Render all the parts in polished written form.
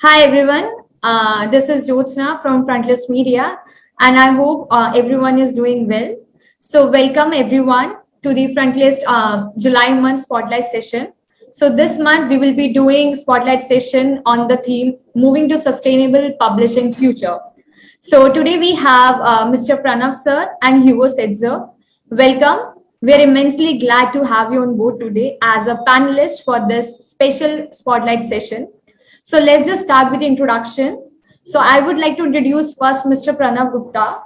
Hi everyone, this is Jyotsna from Frontlist Media, and I hope everyone is doing well. So welcome everyone to the Frontlist July month Spotlight session. So this month we will be doing Spotlight session on the theme Moving to Sustainable Publishing Future. So today we have Mr. Pranav sir and Hugo Setzer. Welcome. We are immensely glad to have you on board today as a panelist for this special Spotlight session. So let's just start with the introduction. So I would like to introduce first Mr. Pranav Gupta.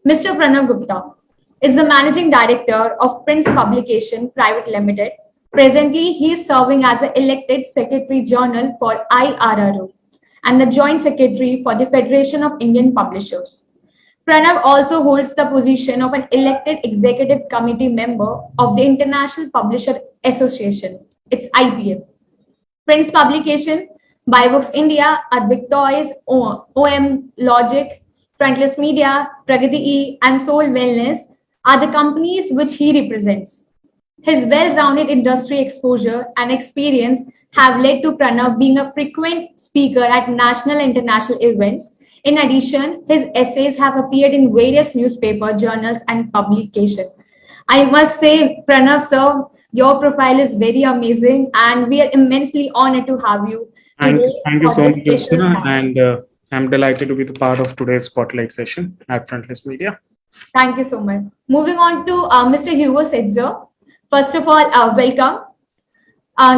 Mr. Pranav Gupta is the managing director of Prince Publication Private Limited. Presently, he is serving as the elected secretary general for IRRO and the joint secretary for the Federation of Indian Publishers. Pranav also holds the position of an elected executive committee member of the International Publisher Association, its IPA. Prince Publication, Buy Books India, Advik Toys, OM Logic, Frontlist Media, Pragati E, and Soul Wellness are the companies which he represents. His well-rounded industry exposure and experience have led to Pranav being a frequent speaker at national and international events. In addition, his essays have appeared in various newspaper, journals, and publications. I must say, Pranav sir, your profile is very amazing, and we are immensely honored to have you today Thank you for so this much, special Jyotsna, time. and I'm delighted to be the part of today's spotlight session at Frontlist Media. Thank you so much. Moving on to Mr. Hugo Setzer. First of all, welcome.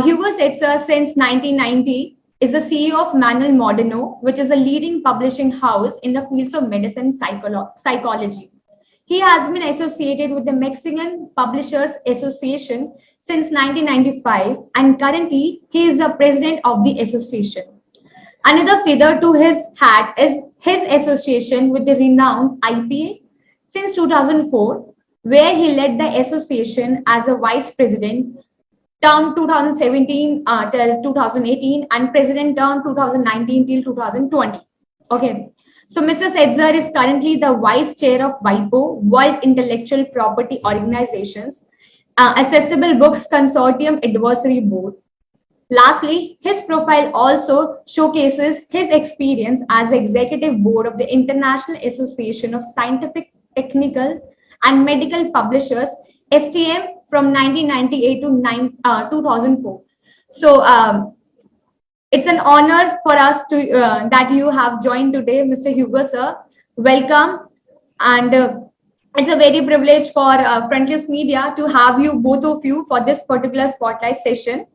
Hugo Setzer, since 1990, is the CEO of Manuel Modeno, which is a leading publishing house in the fields of medicine and psychology. He has been associated with the Mexican Publishers Association since 1995, and currently he is the president of the association. Another feather to his hat is his association with the renowned IPA since 2004, where he led the association as a vice president term 2017 till 2018 and president term 2019 till 2020. Okay. So Mr. Setzer is currently the vice chair of WIPO, World Intellectual Property Organizations, Accessible Books Consortium Advisory Board. Lastly, his profile also showcases his experience as executive board of the International Association of Scientific, Technical, and Medical Publishers, STM, from 1998 to 2004. So it's an honor for us to that you have joined today, Mr. Hugo sir. Welcome, and it's a very privilege for Frontlist Media to have you, both of you, for this particular spotlight session.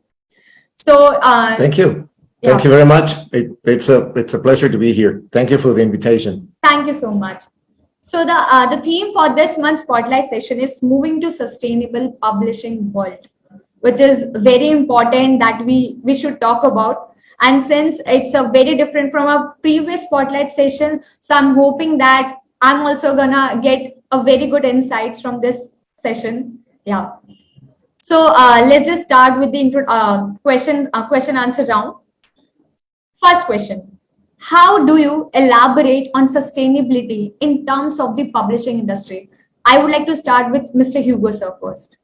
So thank you. Thank you very much. It's a pleasure to be here. Thank you for the invitation. Thank you so much. So the theme for this month's spotlight session is moving to sustainable publishing world, which is very important that we should talk about. And since it's a very different from a previous spotlight session, so I'm hoping that I'm also gonna get a very good insights from this session. Yeah. So let's just start with the question answer round. First question: how do you elaborate on sustainability in terms of the publishing industry? I would like to start with Mr. Hugo sir first.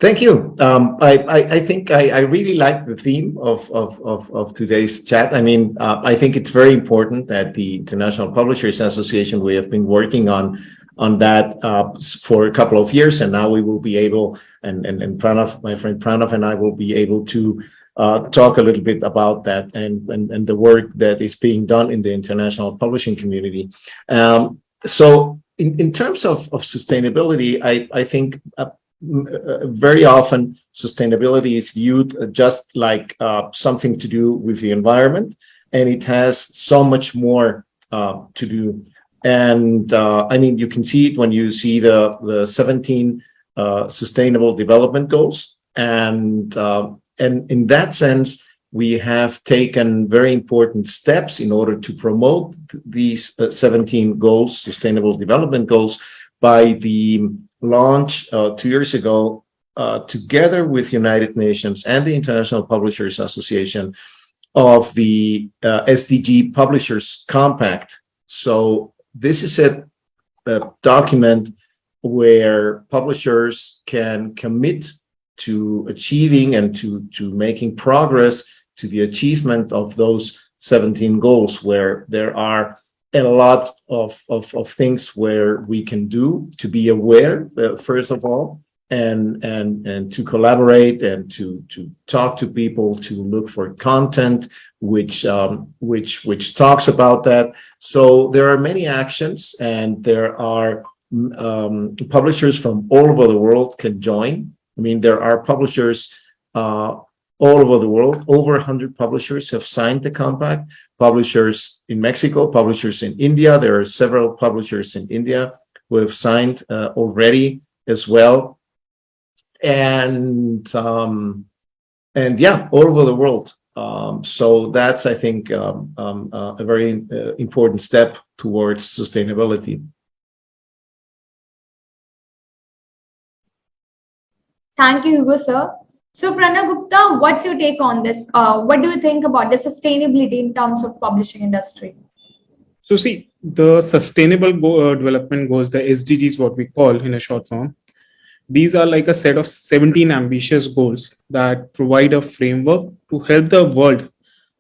Thank you. I think I really like the theme of today's chat. I mean, I think it's very important that the International Publishers Association, we have been working on that for a couple of years, and now we will be able, and Pranav, my friend Pranav, and I will be able to talk a little bit about that and the work that is being done in the international publishing community. So in terms of sustainability, I think very often sustainability is viewed just like something to do with the environment, and it has so much more to do. And I mean, you can see it when you see the 17 Sustainable Development Goals, and in that sense, we have taken very important steps in order to promote these 17 goals, Sustainable Development Goals, by the launch 2 years ago, together with United Nations and the International Publishers Association, of the SDG Publishers Compact. So this is a document where publishers can commit to achieving and to making progress to the achievement of those 17 goals, where there are a lot of things where we can do to be aware, first of all, and to collaborate and to talk to people, to look for content which talks about that. So there are many actions, and there are publishers from all over the world can join. I mean, there are publishers all over the world. Over 100 publishers have signed the compact. Publishers in Mexico, publishers in India. There are several publishers in India who have signed already as well. And yeah, all over the world. So that's, I think, a very important step towards sustainability. Thank you, Hugo, sir. So, Pranav Gupta, what's your take on this? What do you think about the sustainability in terms of publishing industry? So see, the sustainable development goals, the SDGs, what we call in a short form, these are like a set of 17 ambitious goals that provide a framework to help the world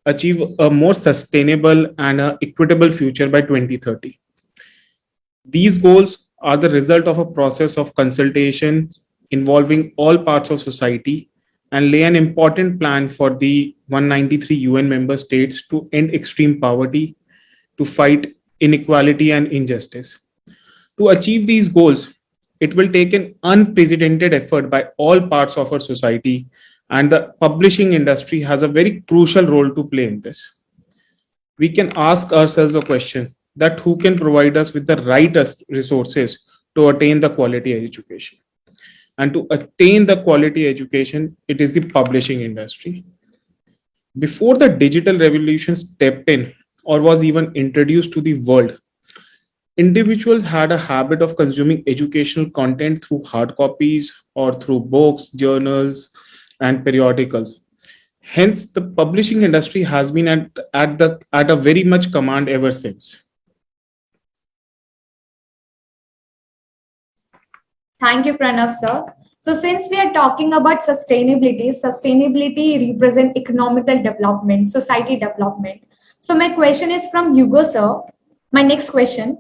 achieve a more sustainable and equitable future by 2030. These goals are the result of a process of consultation involving all parts of society and lay an important plan for the 193 UN member states to end extreme poverty, to fight inequality and injustice. To achieve these goals, it will take an unprecedented effort by all parts of our society, and the publishing industry has a very crucial role to play in this. We can ask ourselves a question that who can provide us with the right resources to attain the quality education. And to attain the quality education, it is the publishing industry. Before the digital revolution stepped in or was even introduced to the world, individuals had a habit of consuming educational content through hard copies or through books, journals, and periodicals. Hence, the publishing industry has been at a very much command ever since. Thank you, Pranav, sir. So since we are talking about sustainability, sustainability represents economical development, society development. So my question is from Hugo, sir. My next question.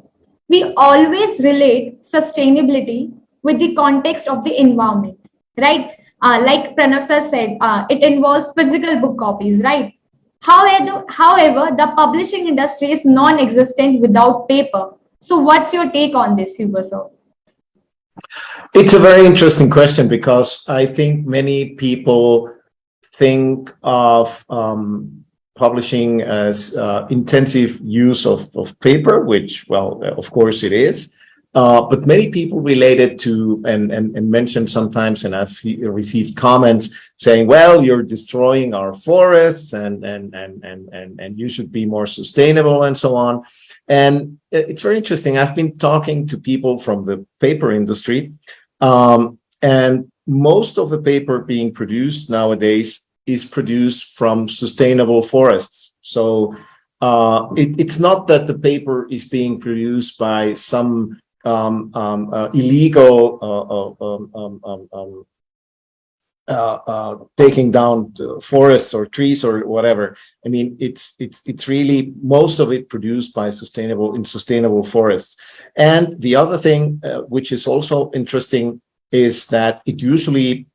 We always relate sustainability with the context of the environment, right? Like Pranav sir said, it involves physical book copies, right? However, the publishing industry is non-existent without paper. So what's your take on this, Hugo, sir? It's a very interesting question, because I think many people think of publishing as intensive use of paper, which, well, of course it is. But many people relate it to and mention sometimes, and I've received comments saying, well, you're destroying our forests and you should be more sustainable and so on. And it's very interesting. I've been talking to people from the paper industry, and most of the paper being produced nowadays is produced from sustainable forests. So it's not that the paper is being produced by some illegal taking down forests or trees or whatever. I mean, it's really most of it produced by sustainable forests. And the other thing which is also interesting is that it usually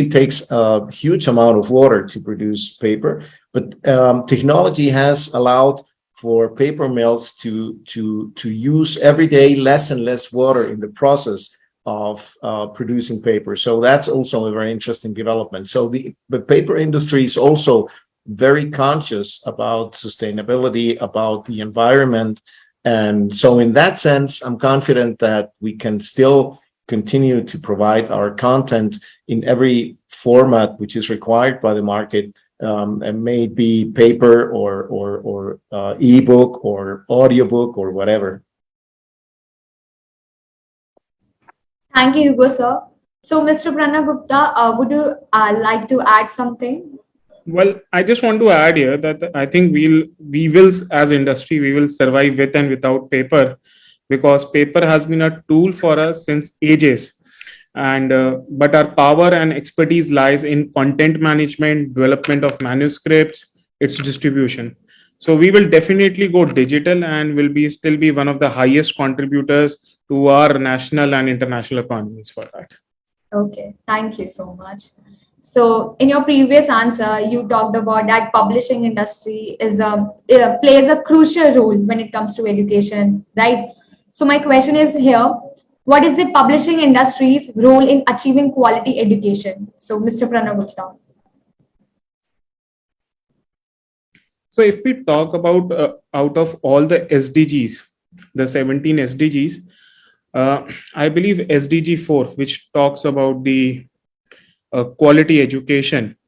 takes a huge amount of water to produce paper, but technology has allowed for paper mills to use every day less and less water in the process of producing paper. So that's also a very interesting development. So the paper industry is also very conscious about sustainability, about the environment. And so in that sense, I'm confident that we can still continue to provide our content in every format which is required by the market, and may it be paper or ebook or audiobook or whatever. Thank you, Hugo, sir. So, Mr. Pranav Gupta, would you like to add something? Well, I just want to add here that I think we will as industry, we will survive with and without paper, because paper has been a tool for us since ages. and but our power and expertise lies in content management, development of manuscripts, its distribution. So we will definitely go digital and will be still be one of the highest contributors to our national and international economies for that. Okay, thank you so much. So, in your previous answer, you talked about that publishing industry plays a crucial role when it comes to education, right? So, my question is here: what is the publishing industry's role in achieving quality education? So, Mr. Pranav Gupta. So if we talk about out of all the SDGs, the 17 SDGs, I believe SDG 4, which talks about the quality education.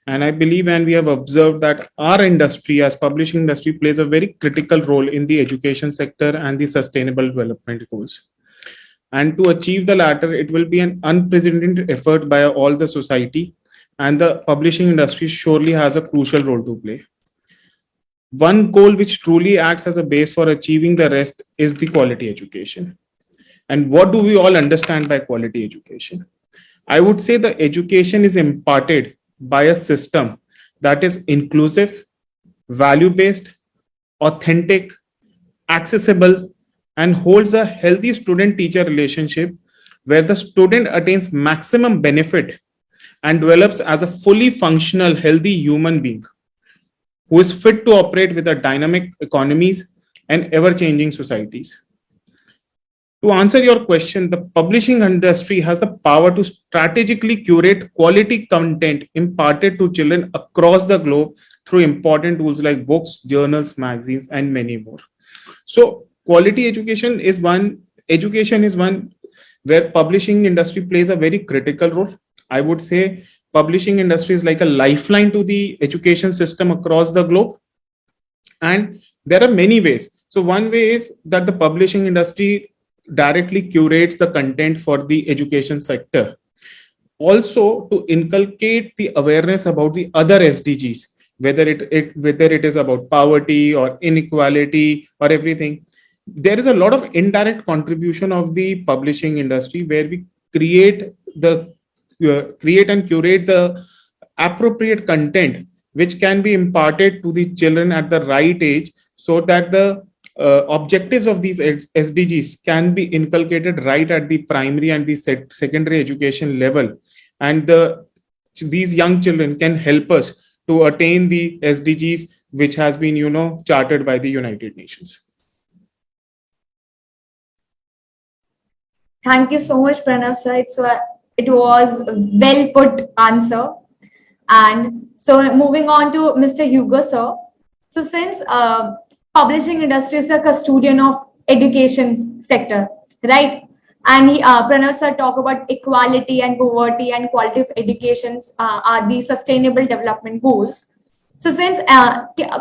And I believe and we have observed that our industry as publishing industry plays a very critical role in the education sector and the sustainable development goals. And to achieve the latter, it will be an unprecedented effort by all the society, and the publishing industry surely has a crucial role to play. One goal which truly acts as a base for achieving the rest is the quality education. And what do we all understand by quality education? I would say the education is imparted by a system that is inclusive, value based, authentic, accessible, and holds a healthy student teacher relationship where the student attains maximum benefit and develops as a fully functional, healthy human being who is fit to operate with the dynamic economies and ever changing societies. To answer your question, the publishing industry has the power to strategically curate quality content imparted to children across the globe through important tools like books, journals, magazines, and many more. So, quality education is one where publishing industry plays a very critical role. I would say publishing industry is like a lifeline to the education system across the globe. And there are many ways. So one way is that the publishing industry directly curates the content for the education sector. Also to inculcate the awareness about the other SDGs, whether it is about poverty or inequality or everything. There is a lot of indirect contribution of the publishing industry where we create and curate the appropriate content which can be imparted to the children at the right age so that the objectives of these SDGs can be inculcated right at the primary and the secondary education level, and these young children can help us to attain the SDGs which has been chartered by the United Nations. Thank you so much, Pranav sir. It was a well put answer. And so moving on to Mr. Hugo sir. So since publishing industry is a custodian of education sector, right? And Pranav sir talk about equality and poverty and quality of educations are the sustainable development goals. So since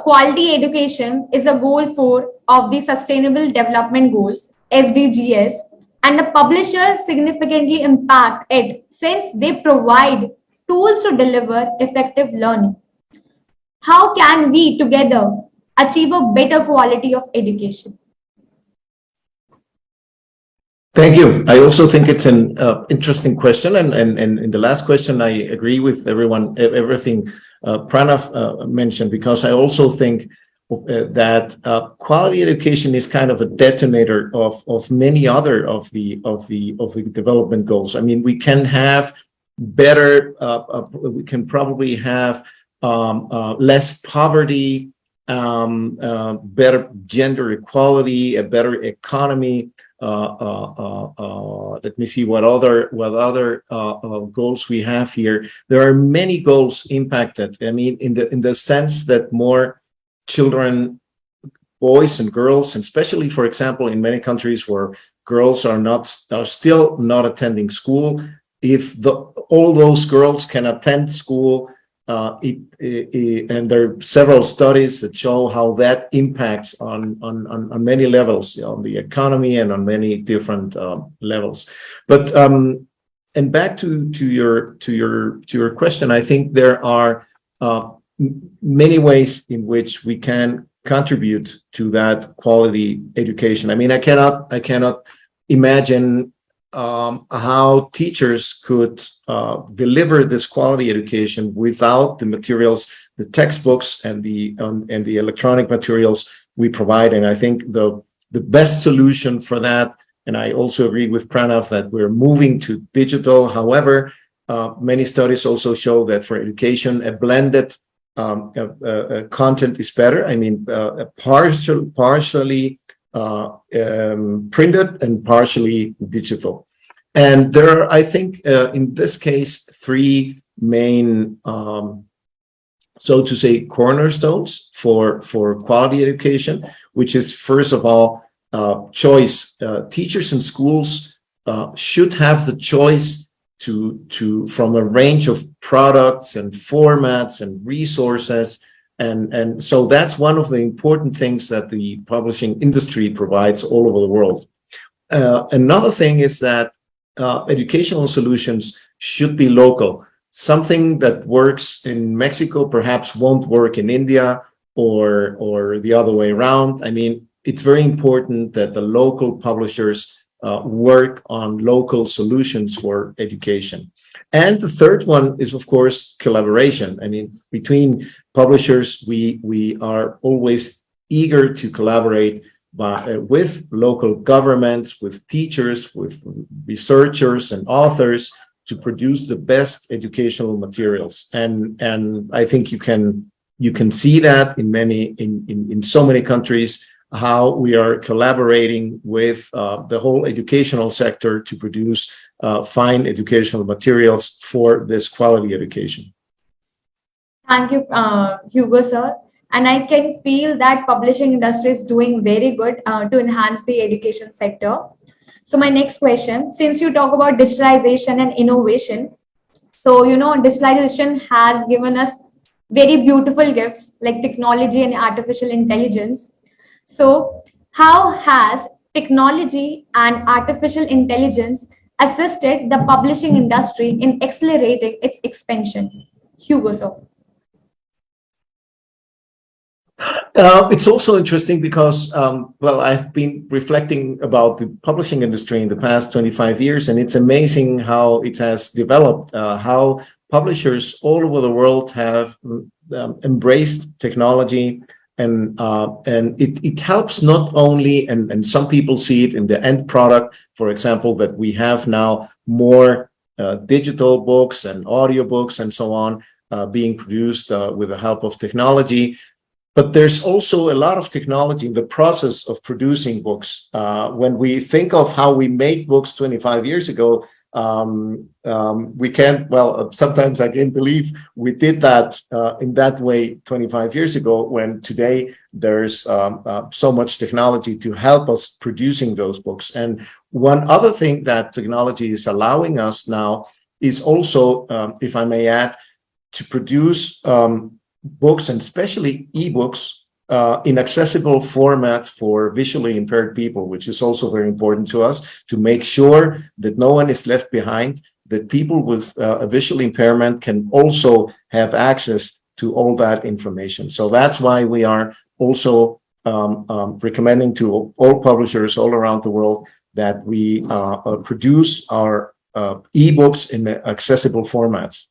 quality education is a goal of the sustainable development goals, SDGs, and the publisher significantly impact it since they provide tools to deliver effective learning. How can we together achieve a better quality of education? Thank you. I also think it's an interesting question, and in the last question, I agree with everything Pranav mentioned, because I also think that quality education is kind of a detonator of many other of the development goals. I mean, we can have better, we can probably have less poverty, better gender equality, a better economy. Let me see what other goals we have here. There are many goals impacted. I mean, in the sense that more children, boys and girls, and especially, for example, in many countries where girls are still not attending school, if all those girls can attend school, and there are several studies that show how that impacts on many levels, on the economy and on many different levels. But and back to your question, I think there are many ways in which we can contribute to that quality education. I mean, I cannot imagine how teachers could deliver this quality education without the materials, the textbooks, and the electronic materials we provide. And I think the best solution for that, and I also agree with Pranav that we're moving to digital. However, many studies also show that for education, a blended content is better. I mean, partially printed and partially digital. And there are, I think, in this case, three main, so to say, cornerstones for quality education, which is, first of all, choice. Teachers and schools should have the choice to from a range of products and formats and resources. And so that's one of the important things that the publishing industry provides all over the world. Another thing is that educational solutions should be local. Something that works in Mexico perhaps won't work in India or the other way around. I mean, it's very important that the local publishers work on local solutions for education. And the third one is, of course, collaboration. I mean, between publishers, we are always eager to collaborate with local governments, with teachers, with researchers and authors to produce the best educational materials. And I think you can see that in so many countries, how we are collaborating with the whole educational sector to produce fine educational materials for this quality education. Thank you, Hugo, sir. And I can feel that publishing industry is doing very good to enhance the education sector. So my next question, since you talk about digitalization and innovation, so, digitalization has given us very beautiful gifts like technology and artificial intelligence. So how has technology and artificial intelligence assisted the publishing industry in accelerating its expansion? Hugo, sir. It's also interesting because, well, I've been reflecting about the publishing industry in the past 25 years, and it's amazing how it has developed, how publishers all over the world have embraced technology, and it helps not only, and some people see it in the end product, for example, that we have now more digital books and audiobooks and so on being produced with the help of technology. But there's also a lot of technology in the process of producing books. When we think of how we made books 25 years ago, we can't, well, sometimes I can't believe we did that in that way 25 years ago, when today there's so much technology to help us producing those books. And one other thing that technology is allowing us now is also, if I may add, to produce books, and especially ebooks, in accessible formats for visually impaired people, which is also very important to us, to make sure that no one is left behind, that people with a visual impairment can also have access to all that information. So that's why we are also recommending to all publishers all around the world that we produce our ebooks in accessible formats.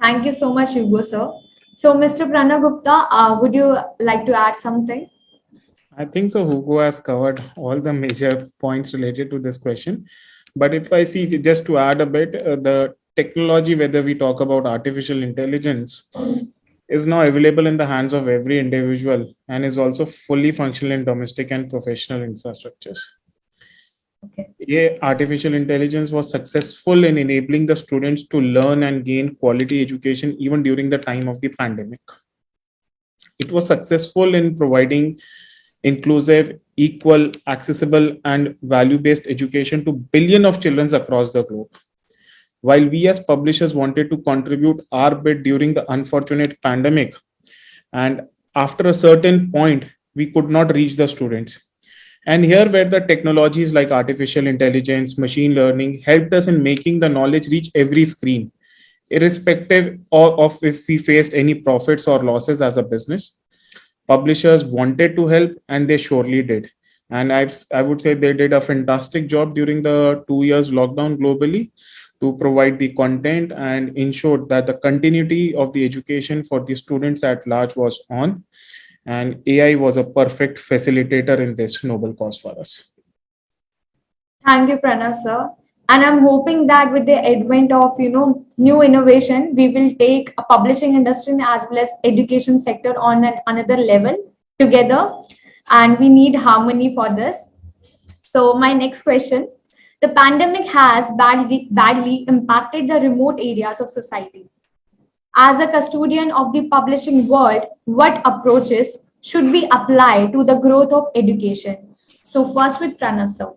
Thank you so much, Hugo, sir. So, Mr. Pranav Gupta, would you like to add something? I think so. Hugo has covered all the major points related to this question. But if I see, just to add a bit, the technology, whether we talk about artificial intelligence, is now available in the hands of every individual and is also fully functional in domestic and professional infrastructures. Okay. Yeah, artificial intelligence was successful in enabling the students to learn and gain quality education even during the time of the pandemic. It was successful in providing inclusive, equal, accessible, and value-based education to billions of children across the globe. While we as publishers wanted to contribute our bit during the unfortunate pandemic, and after a certain point, we could not reach the students. And here where the technologies like artificial intelligence, machine learning helped us in making the knowledge reach every screen, irrespective of if we faced any profits or losses as a business. Publishers wanted to help and they surely did. And I would say they did a fantastic job during the 2 years lockdown globally to provide the content and ensured that the continuity of the education for the students at large was on. And AI was a perfect facilitator in this noble cause for us. Thank you, Pranav sir. And I'm hoping that with the advent of new innovation, we will take a publishing industry as well as education sector on another level together. And we need harmony for this. So my next question: the pandemic has badly impacted the remote areas of society. As a custodian of the publishing world, what approaches should we apply to the growth of education? So first with Pranav sir.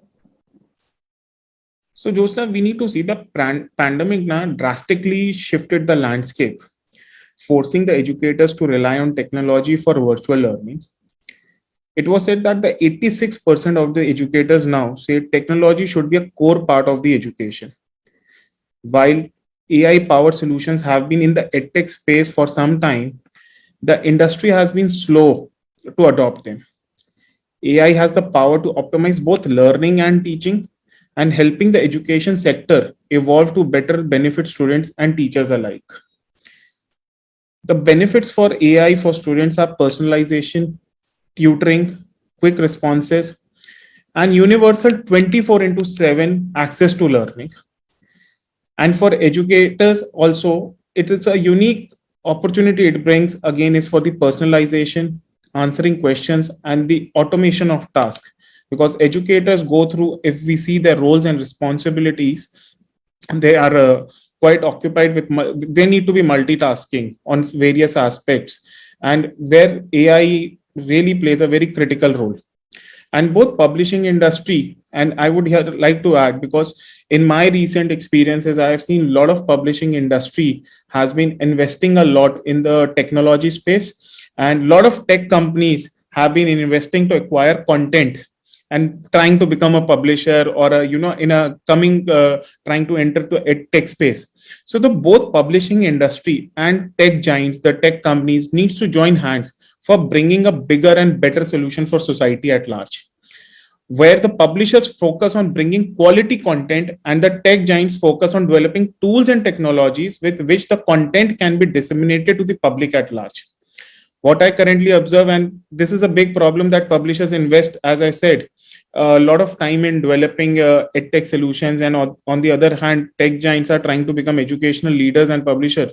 So, Josna, we need to see the pandemic now drastically shifted the landscape, forcing the educators to rely on technology for virtual learning. It was said that the 86% of the educators now say technology should be a core part of the education. While AI powered solutions have been in the edtech space for some time, the industry has been slow to adopt them. AI has the power to optimize both learning and teaching and helping the education sector evolve to better benefit students and teachers alike. The benefits for AI for students are personalization, tutoring, quick responses, and universal 24 into 7 access to learning. And for educators also, it is a unique opportunity it brings again is for the personalization, answering questions, and the automation of tasks. Because educators go through, if we see their roles and responsibilities, they are quite occupied with, they need to be multitasking on various aspects, and where AI really plays a very critical role. And both publishing industry, and I would like to add, because in my recent experiences I have seen a lot of publishing industry has been investing a lot in the technology space, and a lot of tech companies have been investing to acquire content and trying to become a publisher or in a coming trying to enter the tech space. So the both publishing industry and tech giants, the tech companies, needs to join hands for bringing a bigger and better solution for society at large, where the publishers focus on bringing quality content and the tech giants focus on developing tools and technologies with which the content can be disseminated to the public at large. What I currently observe, and this is a big problem, that publishers invest, as I said, a lot of time in developing edtech solutions, and on the other hand, tech giants are trying to become educational leaders and publishers.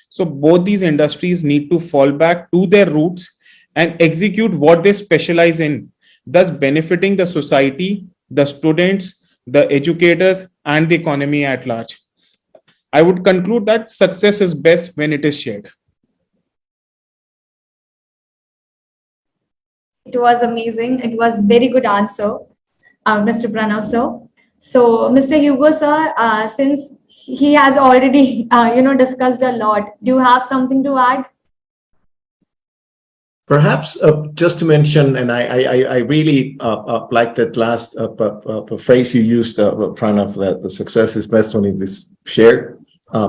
So both these industries need to fall back to their roots and execute what they specialize in, thus benefiting the society, the students, the educators, and the economy at large. I would conclude that success is best when it is shared. It was amazing. It was very good answer, Mr. Pranav sir. So, Mr. Hugo sir, since he has already discussed a lot, do you have something to add? Perhaps just to mention, and I really like that last phrase you used, Pranav, that the success is best when it is shared.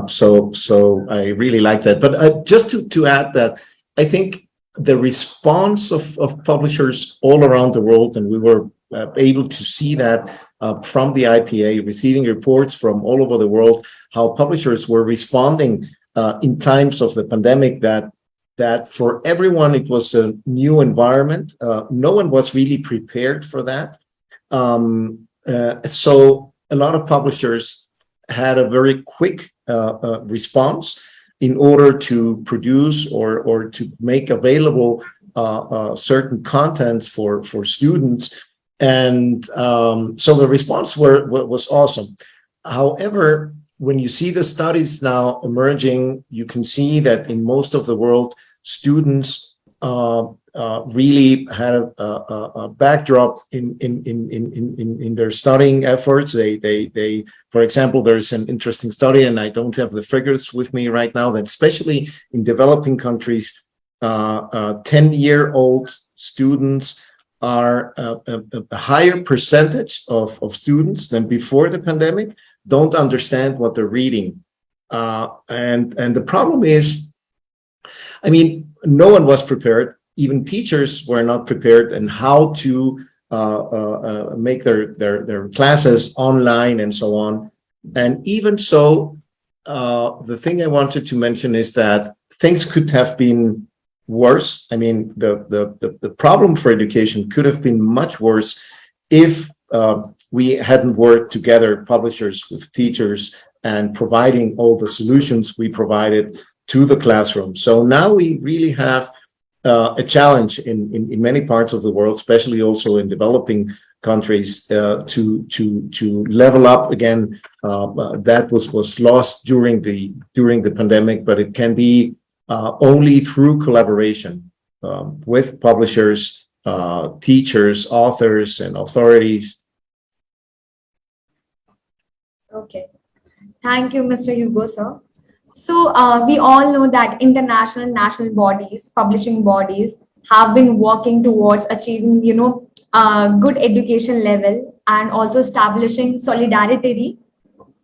So I really like that. But just to add that, I think the response of publishers all around the world, and we were able to see that from the IPA, receiving reports from all over the world, how publishers were responding in times of the pandemic, that for everyone it was a new environment. No one was really prepared for that. So a lot of publishers had a very quick response in order to produce or to make available certain contents for students. And so the response was awesome. However, when you see the studies now emerging, you can see that in most of the world, students really had a backdrop in their studying efforts. They, for example, there's an interesting study, and I don't have the figures with me right now, that especially in developing countries, 10-year-old students are a higher percentage of students than before the pandemic don't understand what they're reading. And the problem is, I mean, no one was prepared. Even teachers were not prepared, and how to make their classes online and so on. And even so, the thing I wanted to mention is that things could have been worse. I mean, the problem for education could have been much worse if we hadn't worked together, publishers with teachers, and providing all the solutions we provided to the classroom. So now we really have a challenge in many parts of the world, especially also in developing countries, to level up again. That was lost during the pandemic, but it can be only through collaboration with publishers, teachers, authors, and authorities. Okay. Thank you, Mr. Hugo, sir. So we all know that international and national bodies, publishing bodies, have been working towards achieving, good education level and also establishing solidarity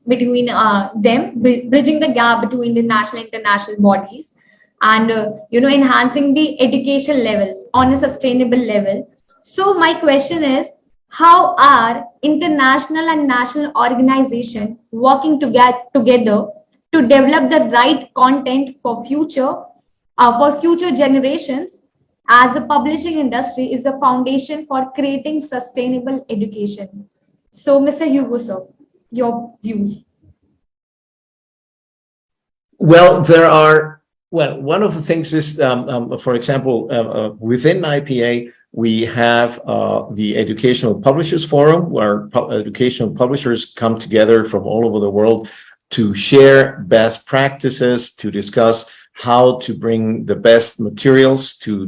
between them, bridging the gap between the national and international bodies, and enhancing the education levels on a sustainable level. So my question is, how are international and national organizations working together to develop the right content for future generations, as the publishing industry is the foundation for creating sustainable education? So, Mr. Hugo, sir, your views. Well, one of the things is, for example, within IPA, we have the Educational Publishers Forum, where educational publishers come together from all over the world to share best practices, to discuss how to bring the best materials to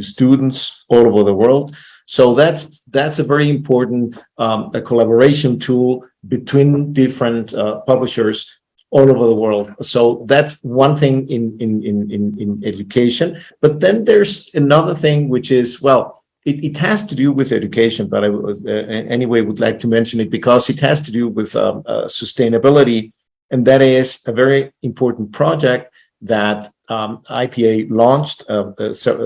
students all over the world. So that's a very important a collaboration tool between different publishers all over the world. So that's one thing in education. But then there's another thing, which is, well, it has to do with education, but I was anyway would like to mention it because it has to do with sustainability, and that is a very important project that IPA launched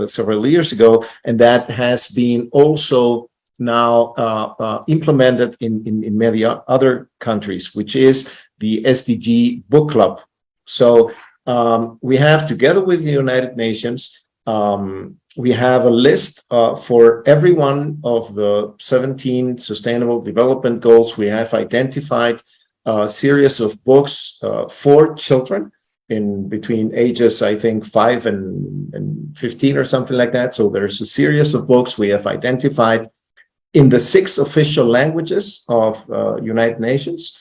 several years ago, and that has been also now implemented in many other countries, which is the SDG Book Club. So we have, together with the United Nations, we have a list for every one of the 17 Sustainable Development Goals. We have identified a series of books for children in between ages, I think, 5 and 15 or something like that. So there's a series of books we have identified in the 6 official languages of United Nations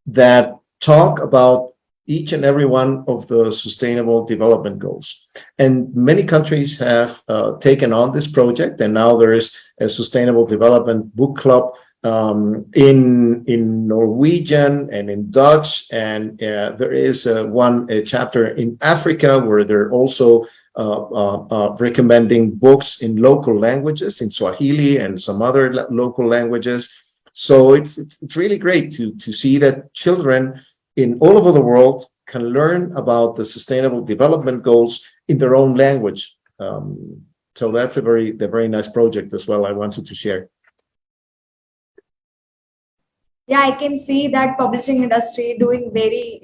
that talk about each and every one of the Sustainable Development Goals. And many countries have taken on this project, and now there is a Sustainable Development Book Club in Norwegian and in Dutch, and there is one chapter in Africa where they're also recommending books in local languages, in Swahili and some other local languages. So it's really great to see that children in all over the world can learn about the Sustainable Development Goals in their own language. So that's a very nice project as well. I wanted to share. Yeah, I can see that publishing industry doing very,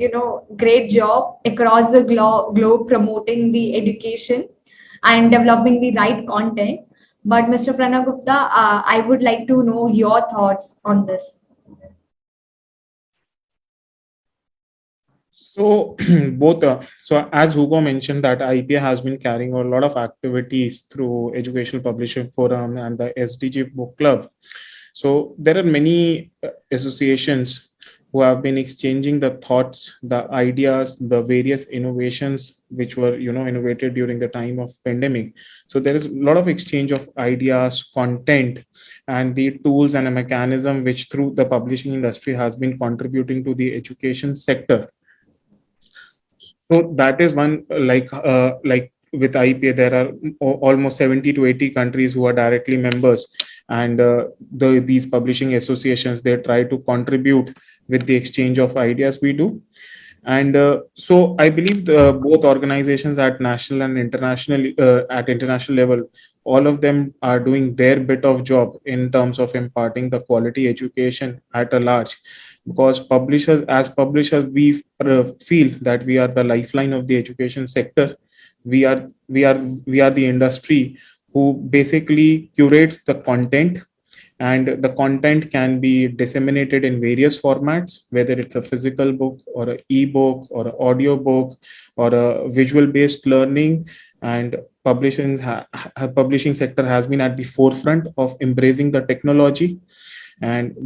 great job across the globe promoting the education and developing the right content. But Mr. Pranav Gupta, I would like to know your thoughts on this. So both, so as Hugo mentioned, that IPA has been carrying a lot of activities through Educational Publishing Forum and the SDG Book Club. So there are many associations who have been exchanging the thoughts, the ideas, the various innovations which were, innovated during the time of pandemic. So there is a lot of exchange of ideas, content, and the tools and a mechanism which through the publishing industry has been contributing to the education sector. So that is one, like with IPA, there are almost 70 to 80 countries who are directly members, and these publishing associations, they try to contribute with the exchange of ideas we do. And so I believe both organizations at national and international level, all of them are doing their bit of job in terms of imparting the quality education at a large. Because publishers, we feel that we are the lifeline of the education sector. We are the industry who basically curates the content, and the content can be disseminated in various formats, whether it's a physical book or an e-book or an audio book or a visual based learning. And publishing sector has been at the forefront of embracing the technology, and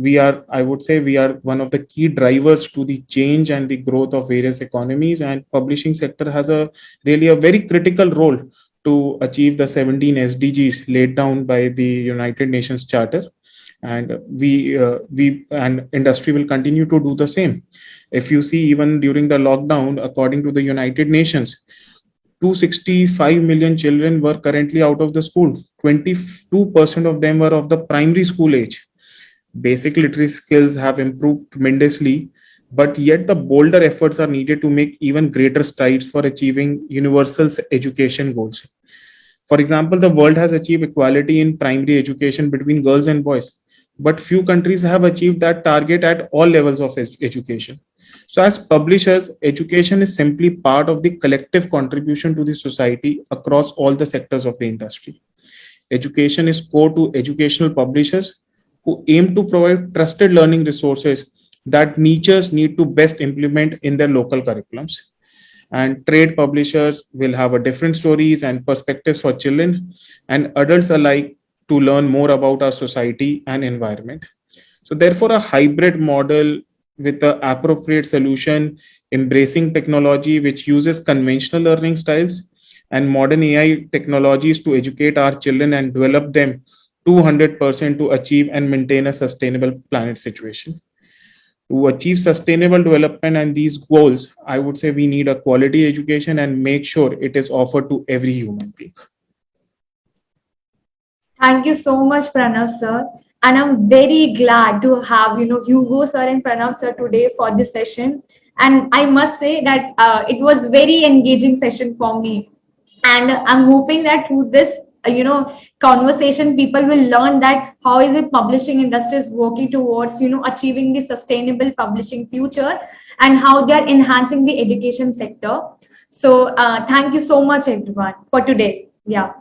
I would say we are one of the key drivers to the change and the growth of various economies. And publishing sector has a really a very critical role to achieve the 17 SDGs laid down by the United Nations Charter. And we and industry will continue to do the same. If you see, even during the lockdown, according to the United Nations, 265 million children were currently out of the school. 22% of them were of the primary school age. Basic literacy skills have improved tremendously, but yet the bolder efforts are needed to make even greater strides for achieving universal education goals. For example, the world has achieved equality in primary education between girls and boys, but few countries have achieved that target at all levels of education. So, as publishers, education is simply part of the collective contribution to the society across all the sectors of the industry. Education is core to educational publishers who aim to provide trusted learning resources that niches need to best implement in their local curriculums. And trade publishers will have a different stories and perspectives for children and adults alike to learn more about our society and environment. So therefore, a hybrid model with the appropriate solution, embracing technology which uses conventional learning styles and modern AI technologies to educate our children and develop them 200% to achieve and maintain a sustainable planet situation. To achieve sustainable development and these goals, I would say we need a quality education and make sure it is offered to every human being. Thank you so much, Pranav sir. And I'm very glad to have, Hugo sir and Pranav sir today for this session. And I must say that it was very engaging session for me. And I'm hoping that through this, conversation, people will learn that how is it publishing industry is working towards, achieving the sustainable publishing future and how they are enhancing the education sector. So thank you so much, everyone, for today. Yeah.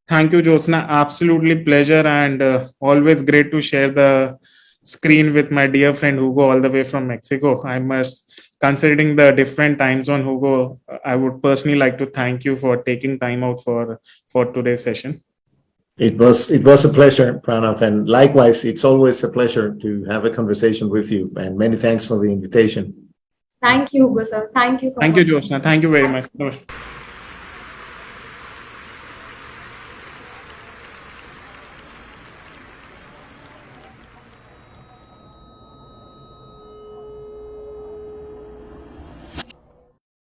Thank you, Jyotsna. Absolutely pleasure, and always great to share the screen with my dear friend Hugo all the way from Mexico. I must, considering the different time zone, Hugo, I would personally like to thank you for taking time out for today's session. It was a pleasure, Pranav, and likewise, it's always a pleasure to have a conversation with you. And many thanks for the invitation. Thank you, Hugo sir. Thank you so much. Thank you, Jyotsna. Thank you very much.